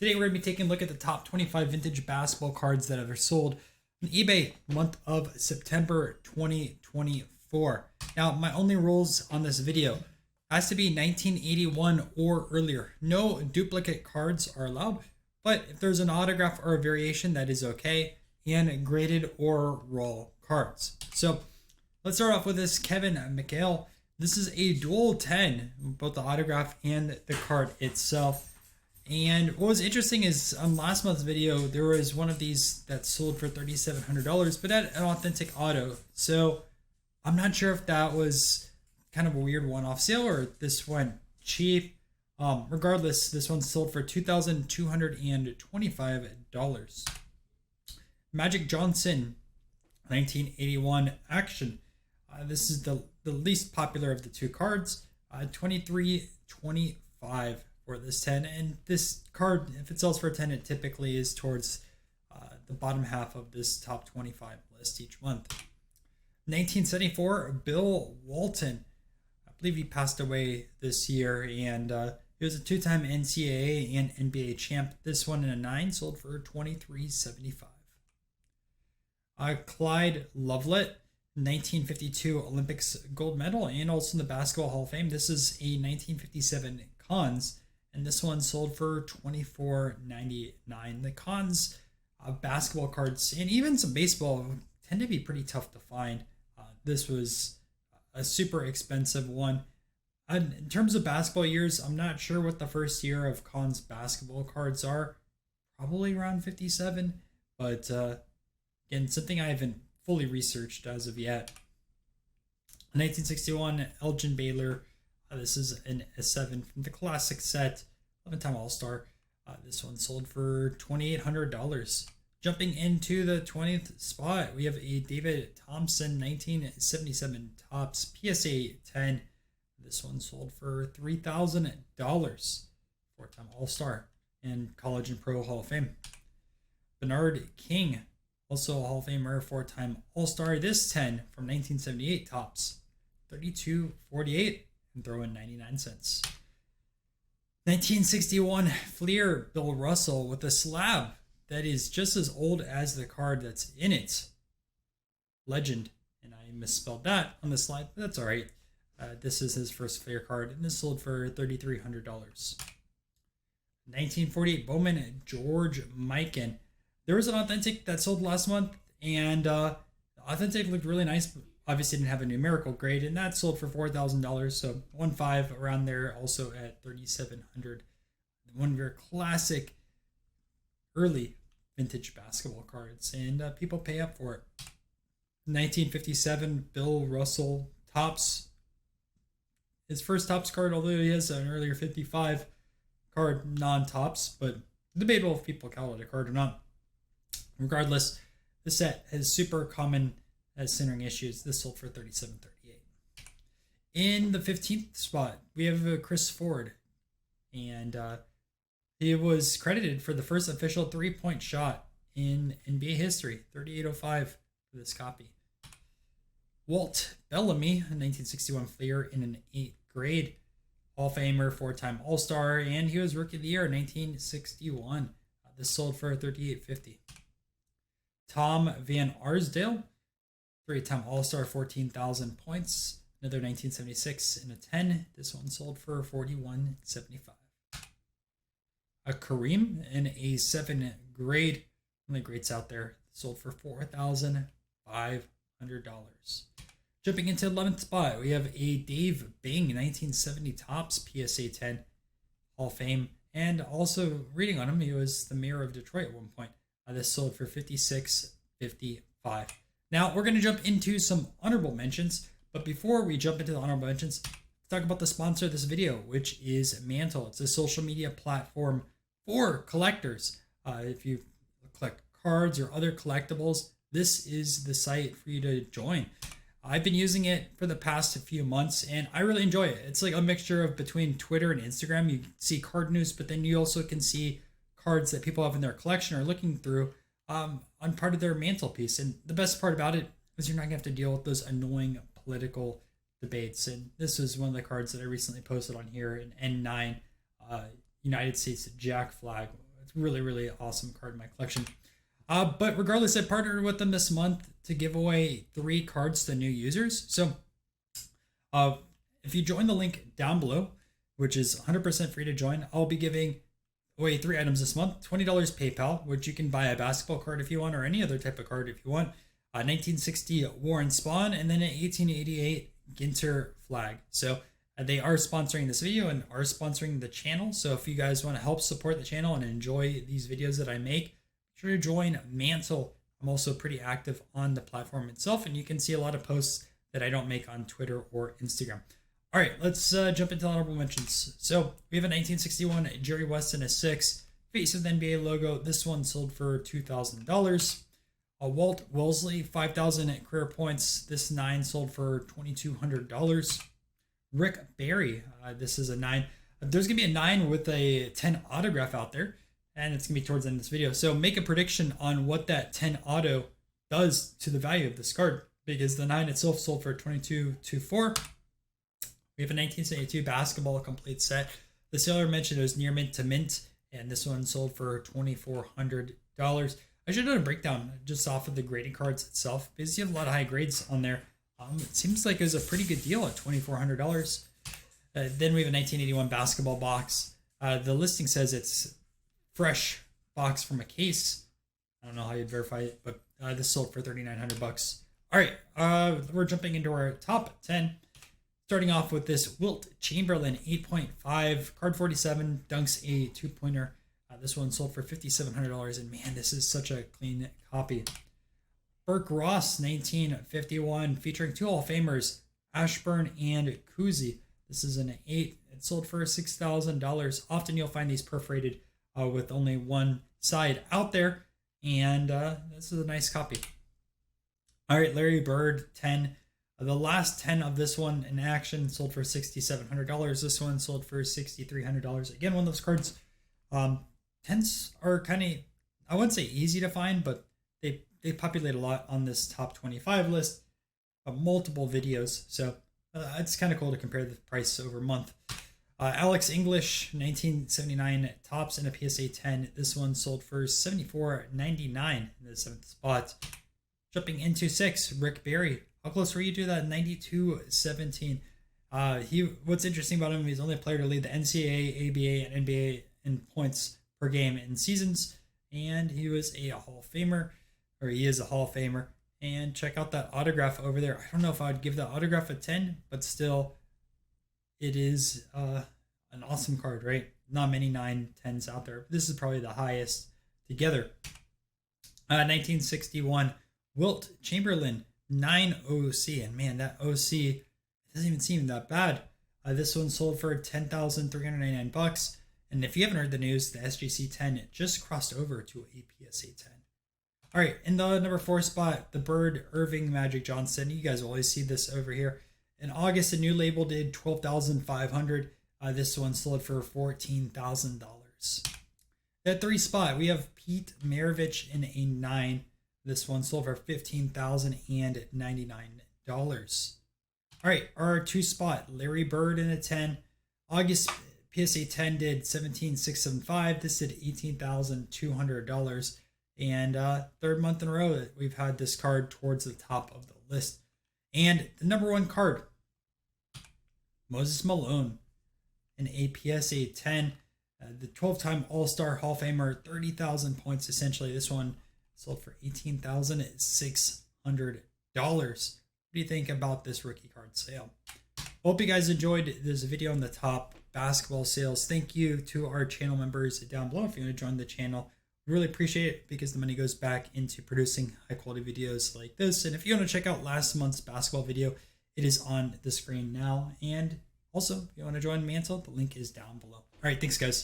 Today we're going to be taking a look at the top 25 vintage basketball cards that have sold on eBay month of September 2024. Now, my only rules on this video has to be 1981 or earlier. No duplicate cards are allowed, but if there's an autograph or a variation, that is okay, and graded or raw cards. So let's start off with this Kevin McHale. This is a dual 10, both the autograph and the card itself. And what was interesting is on last month's video, there was one of these that sold for $3,700, but at an authentic auto. So I'm not sure if that was kind of a weird one-off sale or this went cheap. Regardless, this one sold for $2,225. Magic Johnson, 1981 action. This is the least popular of the two cards. 2325 for this 10, and this card, if it sells for 10, it typically is towards the bottom half of this top 25 list each month. 1974 Bill Walton. I believe he passed away this year, and he was a two-time NCAA and NBA champ. This one in a 9 sold for $23.75. Clyde Lovelet, 1952 Olympics gold medal, and also in the Basketball Hall of Fame. This is a 1957 Cons, and this one sold for $24.99. The Cons basketball cards and even some baseball tend to be pretty tough to find. This was a super expensive one. In terms of basketball years, I'm not sure what the first year of Cons basketball cards are. Probably around 57, but again, something I haven't fully researched as of yet. 1961 Elgin Baylor. This is an S7 from the classic set, 11-time All-Star. This one sold for $2,800. Jumping into the 20th spot, we have a David Thompson 1977 Topps PSA 10. This one sold for $3,000. 4-time All-Star and College and Pro Hall of Fame. Bernard King, also a Hall of Famer, 4-time All-Star. This 10 from 1978 Topps, $32.48. And throw in 99 cents. 1961 Fleer Bill Russell with a slab that is just as old as the card that's in it. Legend. And I misspelled that on the slide, but that's all right. This is his first Fleer card, and this sold for $3,300. 1948 Bowman George Mikan. There was an authentic that sold last month, and the authentic looked really nice, but obviously didn't have a numerical grade, and that sold for $4,000, so 1.5 around there, also at $3,700. One of your classic early vintage basketball cards, and people pay up for it. 1957 Bill Russell Topps. His first Topps card, although he has an earlier 55 card non-Topps, but debatable if people call it a card or not. Regardless, the set has super common as centering issues. This sold for $37.38. In the 15th spot, we have Chris Ford, and he was credited for the first official three-point shot in NBA history, 38.05 for this copy. Walt Bellamy, a 1961 Fleer in an 8th grade, Hall of Famer, 4-time All-Star, and he was Rookie of the Year in 1961. This sold for $38.50. Tom Van Arsdale, 3-time All-Star, 14,000 points. Another 1976 in a 10. This one sold for $41.75. A Kareem in a 7th grade. Only grades out there. Sold for $4,500. Jumping into 11th spot, we have a Dave Bing 1970 Topps PSA 10 Hall of Fame. And also reading on him, he was the mayor of Detroit at one point. This sold for $56.55. Now, we're going to jump into some honorable mentions, but before we jump into the honorable mentions, let's talk about the sponsor of this video, which is Mantle. It's a social media platform for collectors. If you collect cards or other collectibles, this is the site for you to join. I've been using it for the past few months, and I really enjoy it. It's like a mixture of between Twitter and Instagram. You can see card news, but then you also can see cards that people have in their collection or looking through on part of their mantelpiece. And the best part about it is you're not gonna have to deal with those annoying political debates. And this was one of the cards that I recently posted on here, an N9 United States Jack flag. really, really awesome card in my collection. But regardless, I partnered with them this month to give away 3 cards to new users. So if you join the link down below, which is 100% free to join, I'll be giving away 3 items this month. $20 PayPal, which you can buy a basketball card if you want, or any other type of card if you want. 1960 Warren Spawn, and then an 1888 Ginter flag. So they are sponsoring this video and are sponsoring the channel. So if you guys want to help support the channel and enjoy these videos that I make, sure to join Mantle. I'm also pretty active on the platform itself, and you can see a lot of posts that I don't make on Twitter or Instagram. All right, let's jump into honorable mentions. So we have a 1961 Jerry West in a 6, face of the NBA logo. This one sold for $2,000. A Walt Wellesley, 5,000 career points. This 9 sold for $2,200. Rick Barry, this is a 9. There's gonna be a 9 with a 10 autograph out there, and it's gonna be towards the end of this video. So make a prediction on what that 10 auto does to the value of this card, because the 9 itself sold for $22,204. We have a 1972 basketball complete set. The seller mentioned it was near mint to mint, and this one sold for $2,400. I should have done a breakdown just off of the grading cards itself, because you have a lot of high grades on there. It seems like it was a pretty good deal at $2,400. Then we have a 1981 basketball box. The listing says it's fresh box from a case. I don't know how you'd verify it, but this sold for $3,900. All right, we're jumping into our top 10. Starting off with this Wilt Chamberlain 8.5, card 47, dunks a 2-pointer. This one sold for $5,700, and man, this is such a clean copy. Burke Ross 1951, featuring 2 Hall of Famers, Ashburn and Kuzi. This is an 8. It sold for $6,000. Often you'll find these perforated with only one side out there, and this is a nice copy. All right, Larry Bird 10. The last 10 of this one in action sold for $6,700. This one sold for $6,300. Again, one of those cards. 10s are kind of, I wouldn't say easy to find, but they populate a lot on this top 25 list of multiple videos. So it's kind of cool to compare the price over a month. Alex English, 1979 tops in a PSA 10. This one sold for $74.99 in the 7th spot. Jumping into 6, Rick Barry. How close were you to that? 92-17. What's interesting about him, he's only a player to lead the NCAA, ABA, and NBA in points per game in seasons, and he was a Hall of Famer, or he is a Hall of Famer. And check out that autograph over there. I don't know if I would give that autograph a 10, but still, it is an awesome card, right? Not many 9-10s out there. This is probably the highest together. 1961 Wilt Chamberlain 9 OC, and man, that OC doesn't even seem that bad. This one sold for $10,399. And if you haven't heard the news, the SGC 10 just crossed over to a PSA 10. All right, in the number 4 spot, the Bird Irving Magic Johnson. You guys always see this over here. In August, a new label did $12,500. This one sold for $14,000. At 3 spot, we have Pete Maravich in a 9. This one sold for $15,099. All right, our 2 spot, Larry Bird in a 10. August PSA 10 did $17,675. This did $18,200. And 3rd month in a row that we've had this card towards the top of the list. And the number 1 card, Moses Malone, an APSA 10, the 12-time All-Star Hall of Famer, 30,000 points essentially. This one sold for $18,600. What do you think about this rookie card sale? Hope you guys enjoyed this video on the top basketball sales. Thank you to our channel members down below if you want to join the channel. Really appreciate it because the money goes back into producing high quality videos like this. And if you want to check out last month's basketball video, it is on the screen now. And also, if you want to join Mantle, the link is down below. All right, thanks guys.